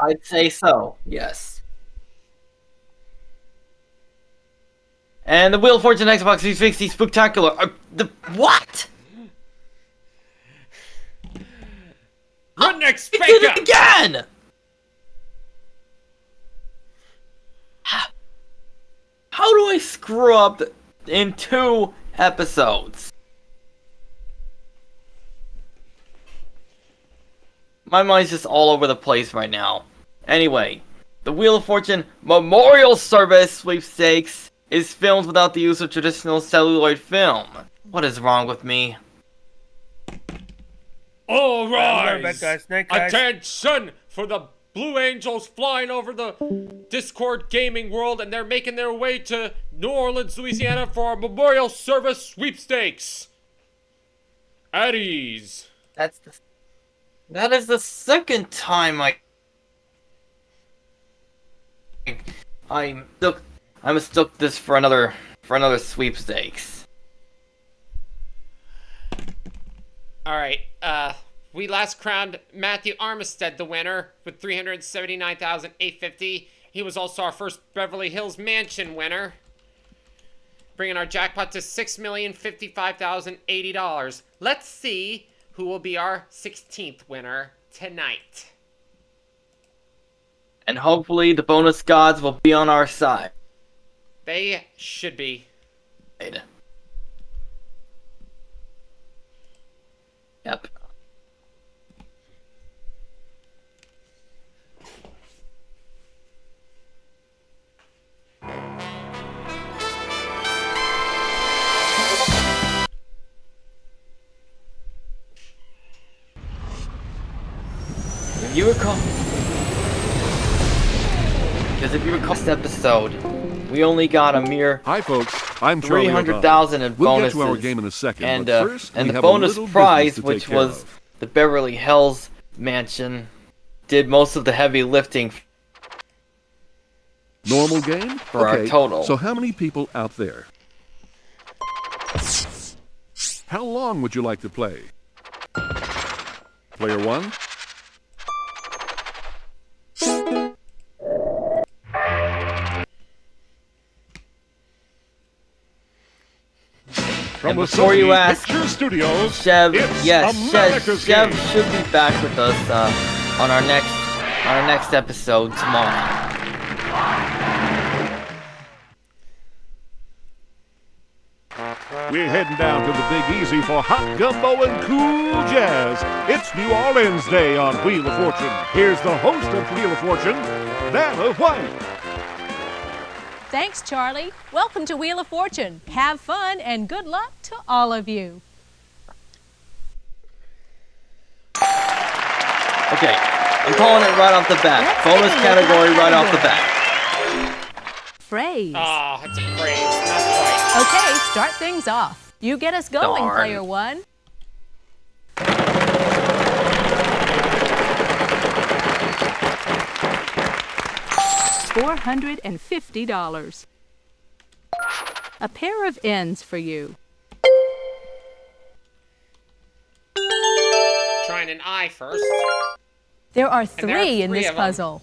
I'd say so, yes. And the Wheel of Fortune Xbox 360 Spooktacular. What? Redneck I did it Spanker! again! How do I screw up in 2 episodes? My mind's just all over the place right now. Anyway, the Wheel of Fortune Memorial Service Sweepstakes is filmed without the use of traditional celluloid film. What is wrong with me? All Bad rise! guys, snake eyes. Attention for the Blue Angels flying over the Discord gaming world, and they're making their way to New Orleans, Louisiana for our Memorial Service Sweepstakes. At ease. That is the second time I mistook this for another sweepstakes. Alright, we last crowned Matthew Armistead the winner with $379,850. He was also our first Beverly Hills Mansion winner, bringing our jackpot to $6,055,080. Let's see who will be our 16th winner tonight. And hopefully the bonus gods will be on our side. They should be. Yep. If you recall, this episode, we only got a mere Hi, folks. I'm Charlie 300,000 in We'll bonuses. get to our game in a second, and but first, we the have a bonus little prize, business to which take care was of. the Beverly Hills Mansion, did most of the heavy lifting Normal game? for our Okay, total. So how many people out there? How long would you like to play? Player 1? And before you ask, Picture Studios, Chev, it's yes, America's Chev game. should be back with us on our next episode tomorrow. We're heading down to the Big Easy for hot gumbo and cool jazz. It's New Orleans Day on Wheel of Fortune. Here's the host of Wheel of Fortune, Vanna White. Thanks, Charlie. Welcome to Wheel of Fortune. Have fun and good luck to all of you. Okay, I'm calling it right off the bat. Let's Bonus take a look at category our right off the category. bat. Phrase. Ah, it's a phrase, not quite. Okay, start things off. You get us going, Darn. player 1. $450. A pair of ends for you. Trying an eye first. There are And there are 3 in three this of 'em. puzzle.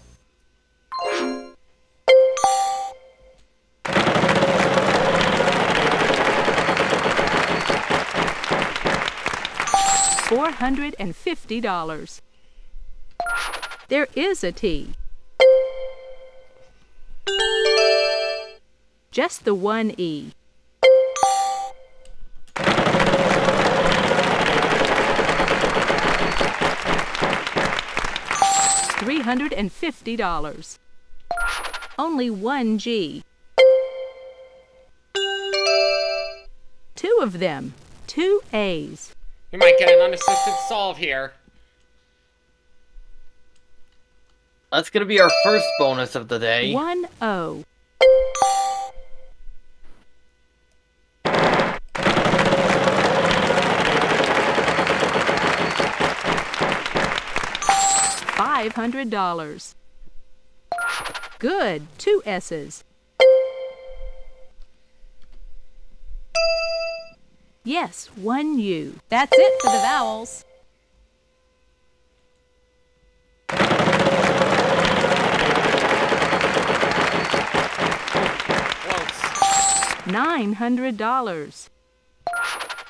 $450. There is a T. Just the one E. $350. Only one G. 2 of them. 2 A's. We might get an unassisted solve here. That's gonna be our first bonus of the day. 1 O. $500. Good. 2 S's. Yes, 1 U. That's it for the vowels. $900.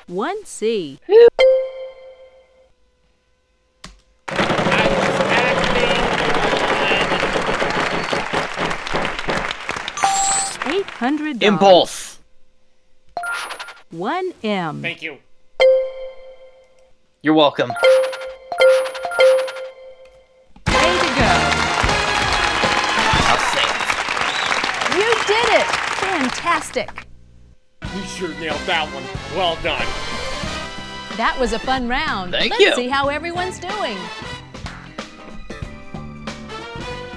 1C. I was acting $800. Impulse. 1M. on. Thank you. You're welcome. Way to go. I'll say it. You did it. Fantastic. You sure nailed that one. Well done. That was a fun round. Thank Let's you. see how everyone's doing.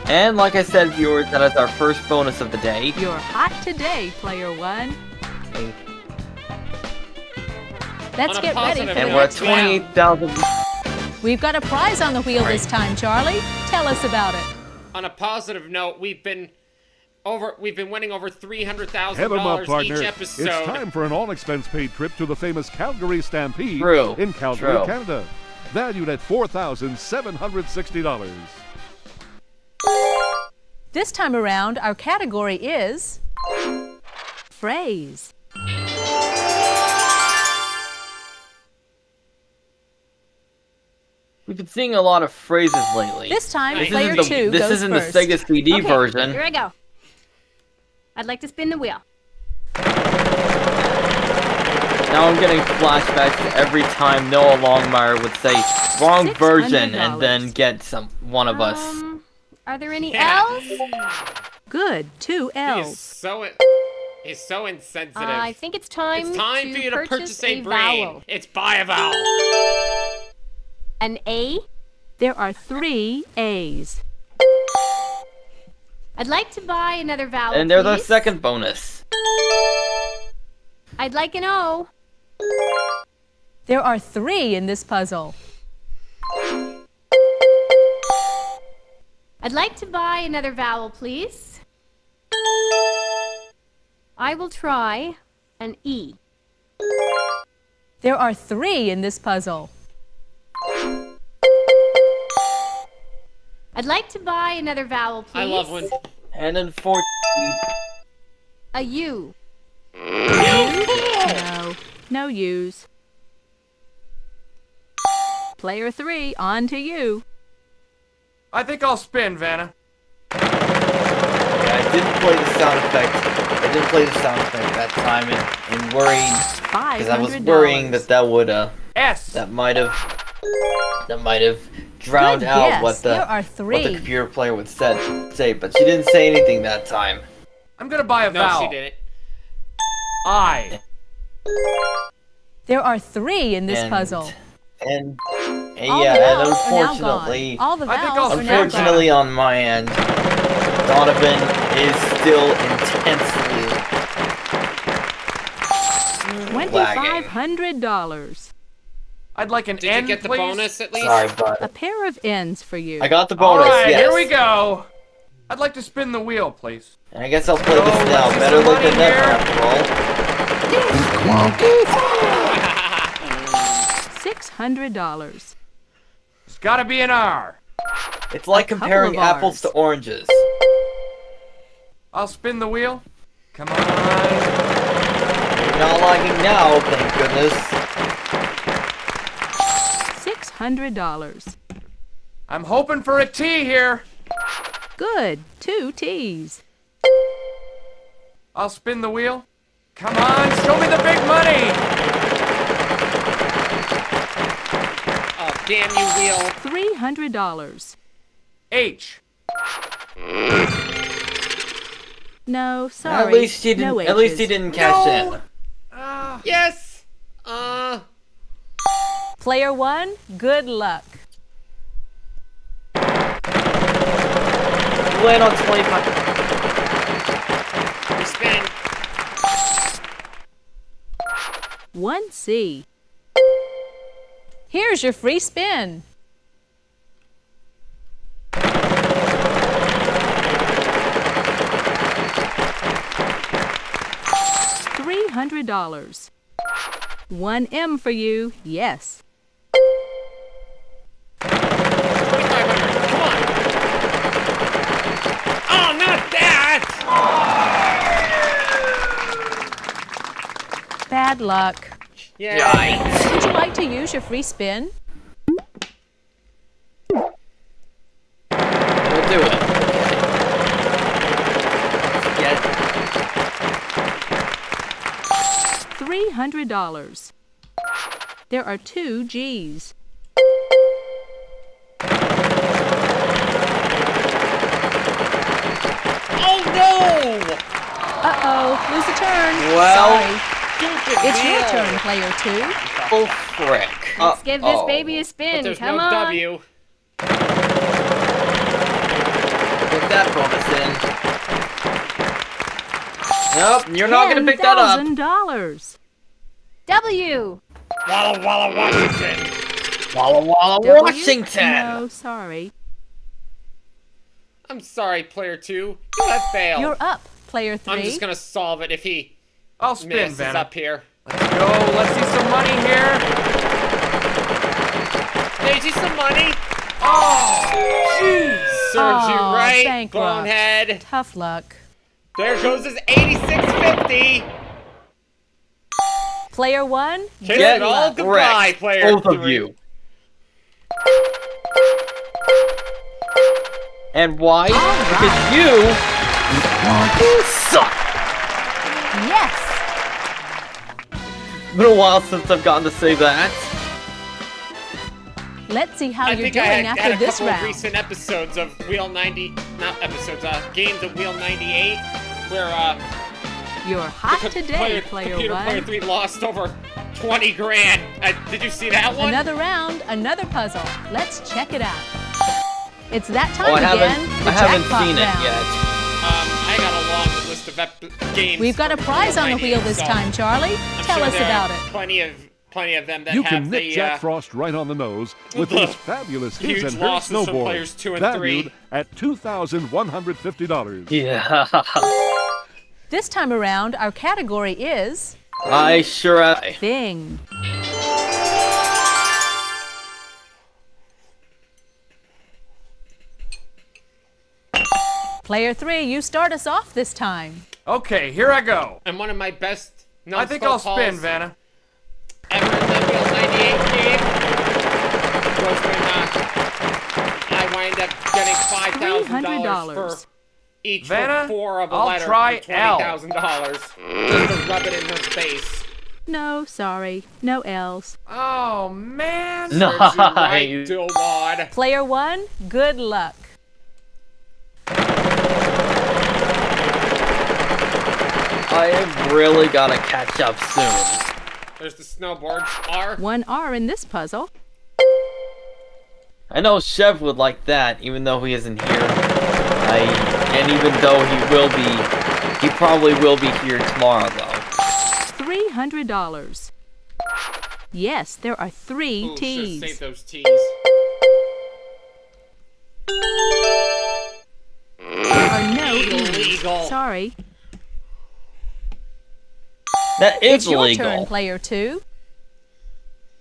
And like I said, viewers, that is our first bonus of the day. You're hot today, player one. Okay. Let's On a get ready positive for the And we're at next round. 28,000. We've got a prize on the wheel this time, Charlie. Tell us about it. On a positive note, we've been winning over Head 'em up, $300,000 partner. each episode. It's time for an all-expense-paid trip to the famous Calgary Stampede True. in Calgary, True. Canada. Valued at $4,760. This time around, our category is phrase. We've been seeing a lot of phrases lately. This time, This player isn't two this goes isn't first. the Sega CD Okay, version. Here I go. I'd like to spin the wheel. Now I'm getting flashbacks to every time Noah Longmire would say wrong version and then $600. get one of us. Are there any Yeah. L's? Good. 2 L's. He's so insensitive. I think it's time. It's time for you to purchase a brain. vowel. It's buy a vowel. An A. There are 3 A's. I'd like to buy another vowel. And there's our please. second bonus. I'd like an O. There are 3 in this puzzle. I'd like to buy another vowel, please. I will try an E. There are 3 in this puzzle. I'd like to buy another vowel, please. I love when. And unfortunately, A U. No. No U's. Player 3, on to you. I think I'll spin, Vanna. yeah, I didn't play the sound effect. I didn't play the sound effect that time in worrying because I was $500. worrying that would S. that might have drowned Good out guess. what the There are 3. computer player would say, but she didn't say anything that time. I'm gonna buy a No, vowel. she didn't. I. There are 3 in this And- puzzle. And All yeah, the and vowels are now unfortunately, gone. All the I think vowels I'll are now unfortunately gone. on my end, Donovan is still intensely lagging. $2,500. I'd like an Did N, you get the please. bonus at least? Sorry, A but pair of N's for you. I got the All bonus. right, yes. here we go. I'd like to spin the wheel, please. And I guess I'll play Oh, this now. let's see Better some late money than never, here. after all. $600. It's gotta be an R. It's like couple comparing of apples Rs. to oranges. I'll spin the wheel. Come on. You're not lagging now, thank goodness. $600. I'm hoping for a T here. Good. 2 T's. I'll spin the wheel. Come on, show me the big money. Oh, damn you, wheel. $300. H. No, sorry. At least he didn't. No At least he H's. didn't cash in. Yes. Player 1, good luck. You land on 25. We spin. 1C. Here's your free spin. $300. 1M for you, yes. 2,500. Come on. Oh, not that. Bad luck. Yeah. Would you like to use your free spin? We'll do it. Get $300. There are 2 G's. Oh no! Uh-oh, lose a turn. Well. Sorry. It's your turn, player 2. oh frick. Let's give this baby a But spin. there's Come no on. W. Get that bonus in. Nope, you're not gonna pick that up. $10,000. W. Walla Walla Washington. Walla Walla, W? Washington. No, sorry. I'm sorry, player 2. You have failed. You're up, player 3. I'm just gonna solve it if he I'll spin, messes Vanna. up here. Let's go. Let's see some money here. There's you some money. Oh, jeez. Serves you Aw, right, bankrupt. bonehead. Tough luck. There goes his 86.50. Player 1, Kiss Get it all wrecked, goodbye, player both 3. of you. And why? Because you suck. yes. It's been a while since I've gotten to say that. Let's see how I you're think doing I had after a this couple of round. recent episodes of Wheel 90, not episodes, games of Wheel 98, where You're hot today, player computer 1. player 3 lost over 20 grand. Did you see that one? Another round, another puzzle. Let's check it out. It's that Oh, time I again. The haven't jackpot seen it round. yet. I got a long list of games. We've got a from prize on the 98, wheel this so time, Charlie. I'm Tell sure us there about are it. Plenty of them that You have can nip the Jack Frost right on the nose with the these fabulous huge his and her losses from snowboards, players 2 and valued 3. at $2,150. Yeah. This time around, our category is I sure am. Thing. Player 3, you start us off this time. Okay, here I go. and one of my best I think I'll spin, Vanna. ever in the Wheel 98 game was when I wind up getting $5,000 for each Vanna, 4 of a I'll letter try for L. $20,000 just to rub it in her face. No, sorry. No L's. Oh, man. No. Serves you right, Nice. Dilwad. Player 1, good luck. I have really gotta catch up soon. There's the snowboards. R. 1 R in this puzzle. I know Chev would like that, even though he isn't here. And even though he probably will be here tomorrow, though. $300. Yes, there are 3 Ooh, should've T's. saved those T's. There are no E's. Illegal. Sorry. That is It's your illegal. turn, player 2.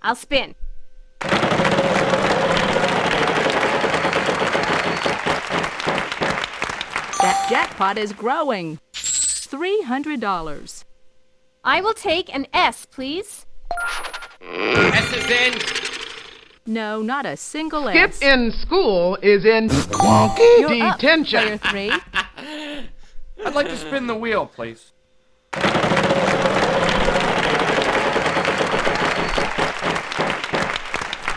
I'll spin. That jackpot is growing. $300. I will take an S, please. S is in. No, not a single Skip S. in school is in You're up, detention. player 3. I'd like to spin the wheel, please.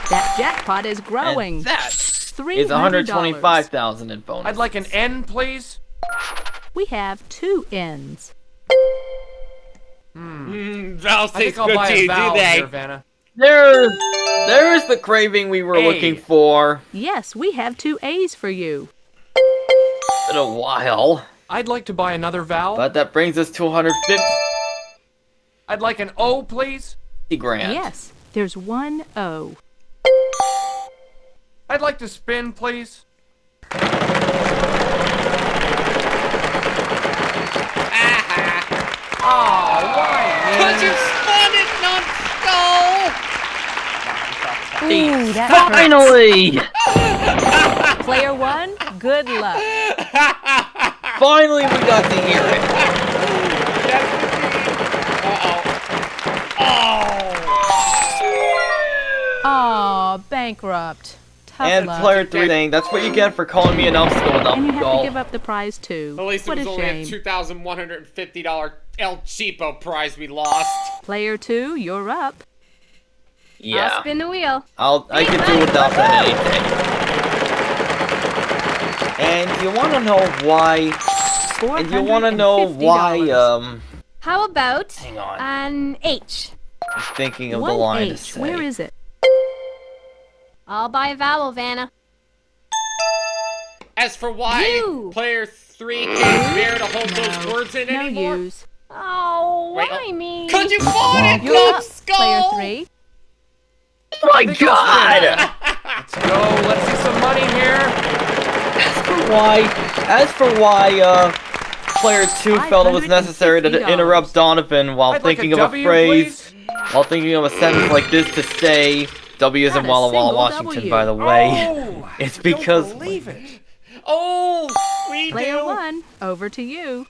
That jackpot is growing. And that $300. is 125,000 in bonus. I'd like an N, please. We have 2 N's. Valve I think takes I'll good buy T's, a do valve they? here, Vanna. There's the craving we were Hey. looking for. Yes, we have 2 A's for you. In a while. I'd like to buy another valve. But that brings us to 150 I'd like an O, please. grand. Yes, there's 1 O. I'd like to spin, please. Oh, why? Cause you spun it, numbskull! Ooh, that hurt. Finally! Player 1, good luck. Finally we got to hear it. Yes, indeed. Uh-oh. bankrupt. Tough And luck. player 3 thing, that's what you get for calling me a numbskull And you have to numbskull. give up the prize too. At least What it a was only a shame. $2,150 El Cheapo prize we lost. Player 2, you're up. I'll Yeah. spin the wheel. I could do without that anything. And you wanna know why? And you wanna know why, $450. How about hang on. an H? I'm thinking of the One line to H. say. Where is it? I'll buy a vowel, Vanna. As for why You. player 3 can't bear to hold those words in No anymore. use. Oh, Wait, why me? Cause you bought it, You're up, numbskull! player 3. Oh my god! Let's go. Let's see some money here. As for why, player 2 felt it was necessary to $550. interrupt Donovan while I'd like thinking a of a W, phrase, please. while thinking of a sentence like this to say, W isn't Not a Walla Walla, single Washington, W. by the way. Oh, It's because, don't believe it. Oh, we Player do. 1, over to you.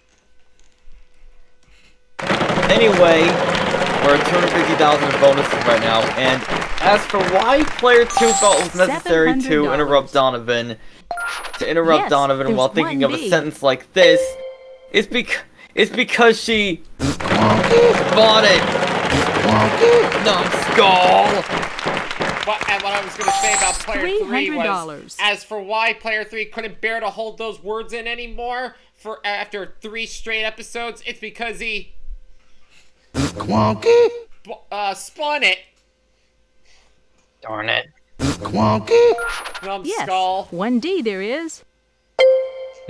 anyway, we're at 250,000 in bonuses right now, and as for why player 2 felt it was necessary to $700. interrupt Donovan, Yes, while there's thinking of a 1B. sentence like this, it's because she bought it. Numbskull. And what I was gonna say about player 3 was, $300. as for why player 3 couldn't bear to hold those words in anymore for after 3 straight episodes, it's because he spun it. Darn it. Yes, Numbskull. 1D there is.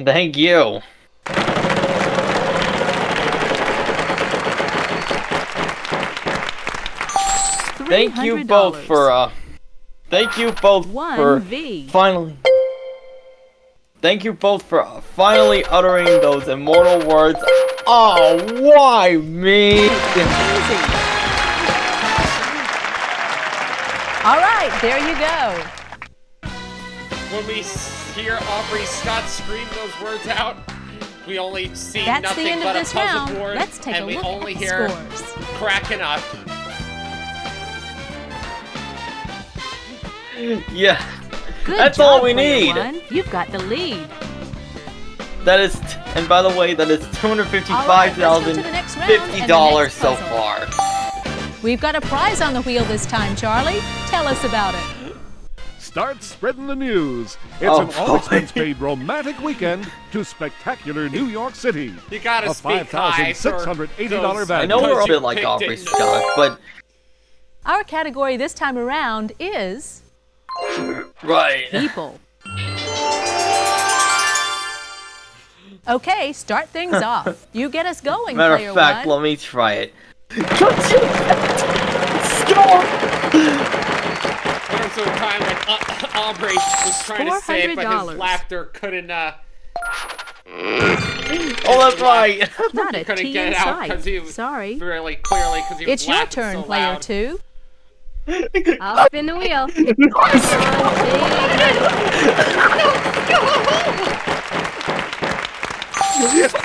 Thank you. Thank you both for Thank you both for 1V. finally. Thank you both for finally uttering those immortal words. Oh, why me? Easy. All right, there you go. When we hear Aubrey Scott scream those words out, we only see That's nothing the end of but this a puzzle round. board, Let's take and a we look only at hear the scores. cracking up. Yeah, Good that's job, all we player need. 1. You've got the lead. That is, and by the way, that is $255,050 so puzzle. far. We've got a prize on the wheel this time, Charlie. Tell us about it. Start spreading the news. It's Oh, an boy. all-expense-paid romantic weekend to spectacular New York City. You gotta A speak high for $5,680 those- value. I know we're a Because bit you like picked Aubrey it. Scott, but Our category this time around is right. people. Okay, start things off. You get us going, Matter player of fact, 1. let me try it. Stop! There was a time when Aubrey was trying to say it, but his $400. laughter couldn't, Oh, that's right. Not a couldn't T get in it out sight. because he was Sorry. really clearly because he was It's your laughing turn, so player loud. 2. I'll spin the wheel.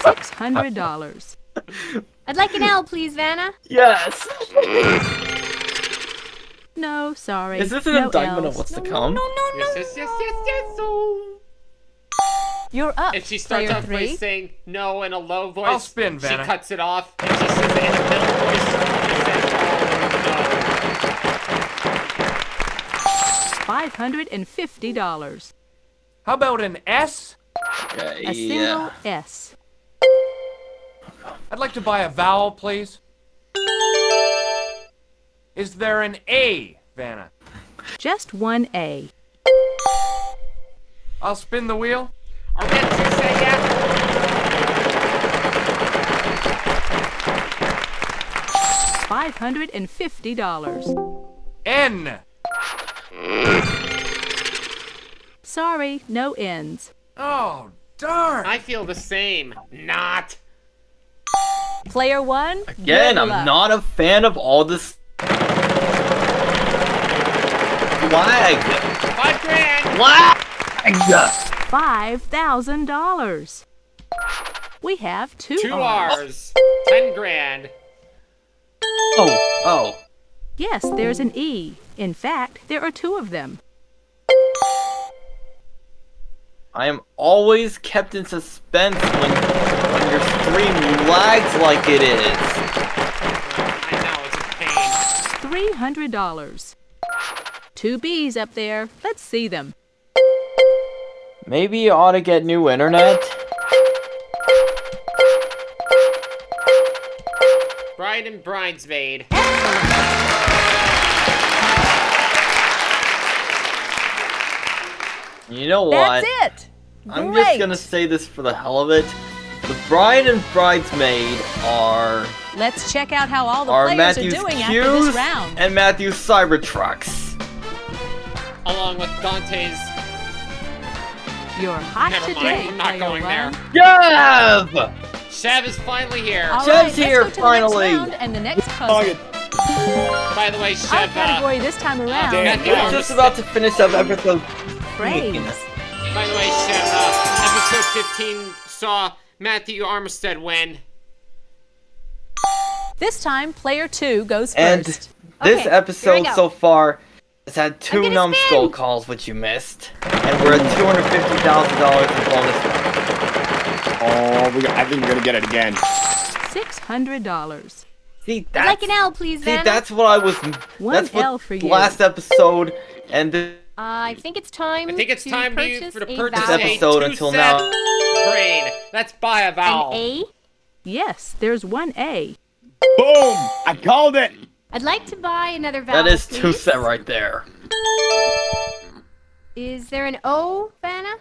$600. I'd like an L, please, Vanna. Yes. No, sorry. Is this an no indictment L's. of what's to come? Yes. You're up, And she starts player off by 3. saying no in a low voice. I'll spin, Vanna. She cuts it off, and she says it in a middle voice. She says, $550. How about an S? Okay, A single S. I'd like to buy a vowel, please. Is there an A, Vanna? Just one A. I'll spin the wheel. Are we at 2 say yeah? $550. N. Sorry, no N's. Oh, darn. I feel the same. Not. Player 1. Again, good I'm luck. not a fan of all this flag. $5,000. Flag. $5,000. We have 2 2 R's. R's. $10,000. Oh. Yes, there's an E. In fact, there are 2 of them. I am always kept in suspense when your stream lags like it is. I know, it's a pain. $300. 2 B's up there. Let's see them. Maybe you ought to get new internet? Bride and bridesmaid. You know what? That's it. I'm Great. just gonna say this for the hell of it. The bride and bridesmaid are Let's check out how all the players Matthew's are doing after this Q's round. and Matthew's Cybertrucks. Along with Dante's. You're hot Never mind, today, I'm not player going there. one. Jeff! Chev is finally here. All Chev's right, here, let's go to finally. The next round and the next puzzle. By the way, Our Chev, category this time around Matthew We're just about to finish up episode praise. by the way, Chev, episode 15 saw Matthew Armistead win. This time, player 2 goes And first. this Okay, here episode we go. so far has had 2 gonna numbskull spin. calls which you missed. And we're at $250,000 in bonus money. Oh, I think we're gonna get it again. $600. See, I'd that's, like an L, please, see, Vanna. that's what I was. One That's what L for you. last episode and this I think it's time. I think it's time to purchase for the a purchase vowel. a episode until now. two-set brain. Let's buy a vowel. An A. Yes, there's one A. Boom! I called it! I'd like to buy another vowel. that is please. 2 set right there. Is there an O, Vanna?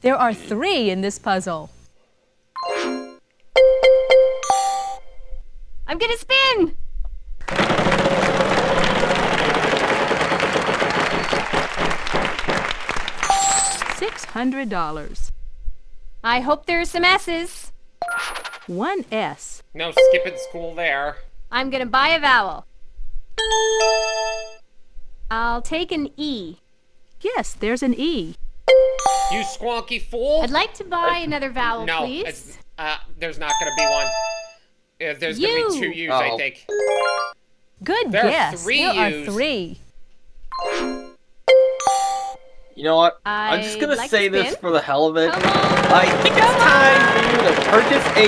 There are 3 in this puzzle. I'm gonna spin. $600. I hope there are some S's. One S. No skipping school there. I'm gonna buy a vowel. I'll take an E. Yes, there's an E. You squonky fool. I'd like to buy another vowel, No, please. it's, there's not gonna be one. There's gonna be 2 U's, I Oh. think. Good There are guess. 3 there U's. are 3. You know what? I'm just gonna I'd like say to this spin. for the hell of it. Come on. I think it's time for you to purchase a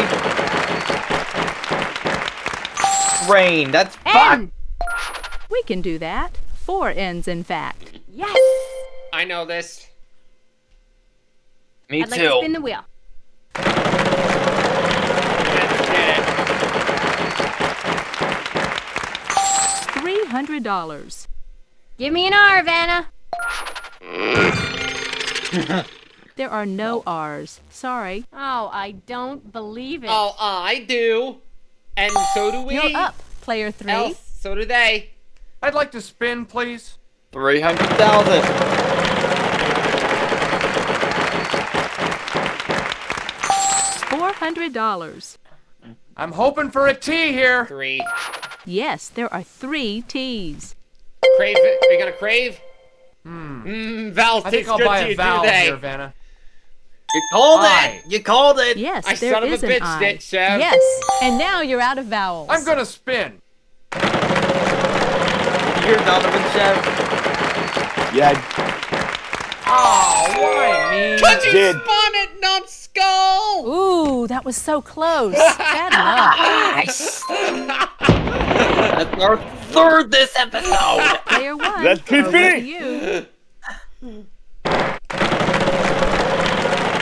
brain. That's fine. N. We can do that. 4 N's, in fact. Yes. I know this. Me I'd like to too. spin the wheel. Let's get it. $300. Give me an R, Vanna. There are no R's. Sorry. Oh, I don't believe it. Oh, I do. And so do we. You're up, player 3. Else, so do they. I'd like to spin, please. 300,000. $400. I'm hoping for a T here. 3. Yes, there are 3 T's. Crave it? Are you gonna crave? Val I tastes think I'll good buy to a you, vowel do they? here, Vanna. You called I. it. You called it. Yes, I there son of a is an bitch, I. did, Chef. Yes, and now you're out of vowels. I'm gonna spin. Did you hear Donovan, Chef? Yeah, Oh, why me? Could you Did. spawn it, numbskull? Ooh, that was so close. Bad luck. That's our 3rd this episode. Player 1. That's good over for to me. you.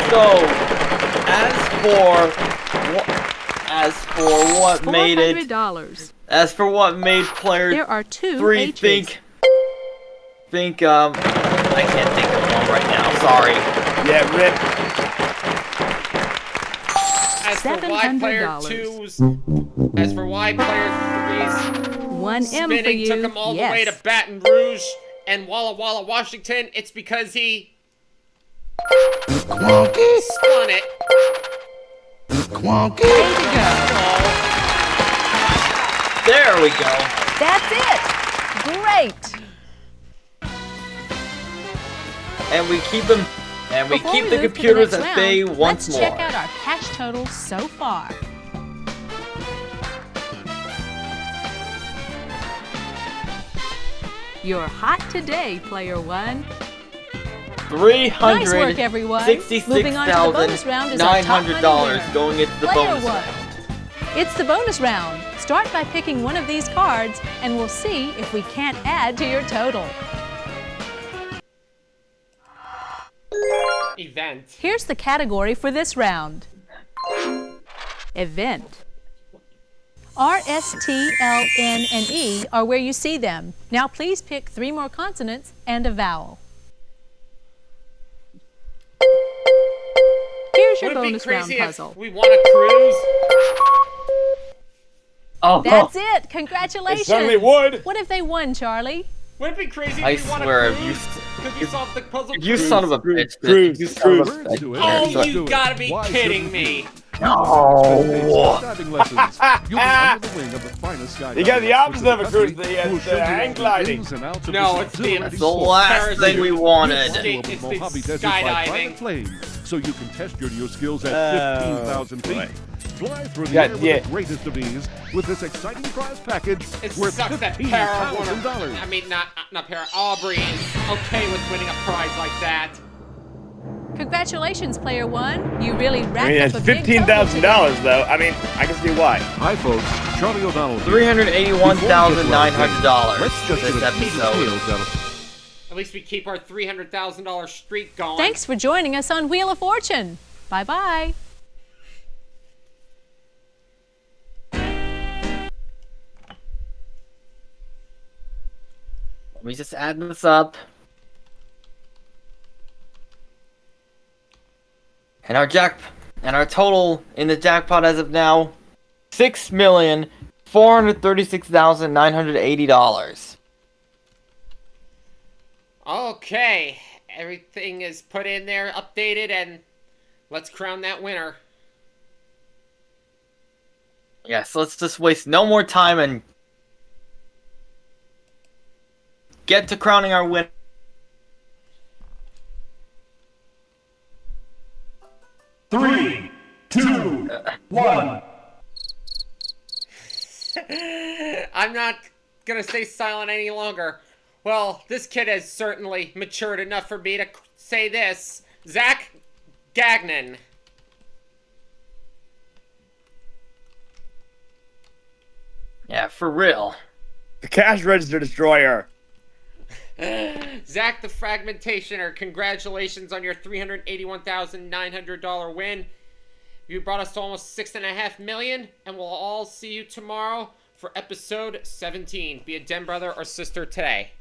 So, what made it, $400. as for what made player There are 2 3 H's. think I can't think of one right now. Sorry. yeah, Rip. As for Y player $700. 2's, as for Y player 3's, 1 M for spinning you. took him all yes. the way to Baton Rouge and Walla Walla, Washington. It's because he spun it. Way to go. There we go. That's it. Great. And we keep them, and we Before keep we the move to computers next at bay round, once let's more. check out our cash totals so far. You're hot today, player 1. Nice work, everyone. Moving on to the bonus round is our top money $366,900 winner. going into the Player bonus one. round. It's the bonus round. Start by picking one of these cards, and we'll see if we can't add to your total. Event. Here's the category for this round. Event. R, S, T, L, N, and E are where you see them. Now please pick 3 more consonants and a vowel. Here's your Would it be bonus round crazy if puzzle. we won a cruise? Oh, That's it! Congratulations! It certainly would. What have they won, Charlie? Would it be crazy I if we won swear, a if you cruise? Because we solved the puzzle you cruise? son of a bitch. Cruise, You son of a Words bitch. to it. Oh, Let's you do it. gotta be Why kidding shouldn't we? me. No. Diving lessons. You'll be under the wing of the finest skydivers. You got the opposite of a country cruise, who will the show you hang all the gliding. ins and outs of No, this it's the exhilarating The sport. last thing we wanted. It's Of the Mojave Desert by skydiving. private plane, so you can test your skills at Oh, 15,000 feet. boy. Fly through the Yeah, air with yeah. the greatest of ease with this exciting prize package It worth sucks that Para won $15,000. I mean, not Para. Aubrey is okay with winning a prize like that. Congratulations, player one. You really racked I mean, up it's a big $15,000 though. I mean, I can see why. Hi, folks. Charlie O'Donnell here. $381,900 Let's just this get a few episode. details out of At least we keep our $300,000 streak going. Thanks for joining us on Wheel of Fortune. Bye-bye. Let me just add this up. And our total in the jackpot as of now, $6,436,980. Okay, everything is put in there, updated, and let's crown that winner. Yes, let's just waste no more time and get to crowning our winner. Three, two, one. I'm not gonna stay silent any longer. Well, this kid has certainly matured enough for me to say this. Zach Gagnon. Yeah, for real. The cash register destroyer. Zach the Fragmentationer, congratulations on your $381,900 win. You brought us to almost $6.5 million, and we'll all see you tomorrow for episode 17. Be a den brother or sister today.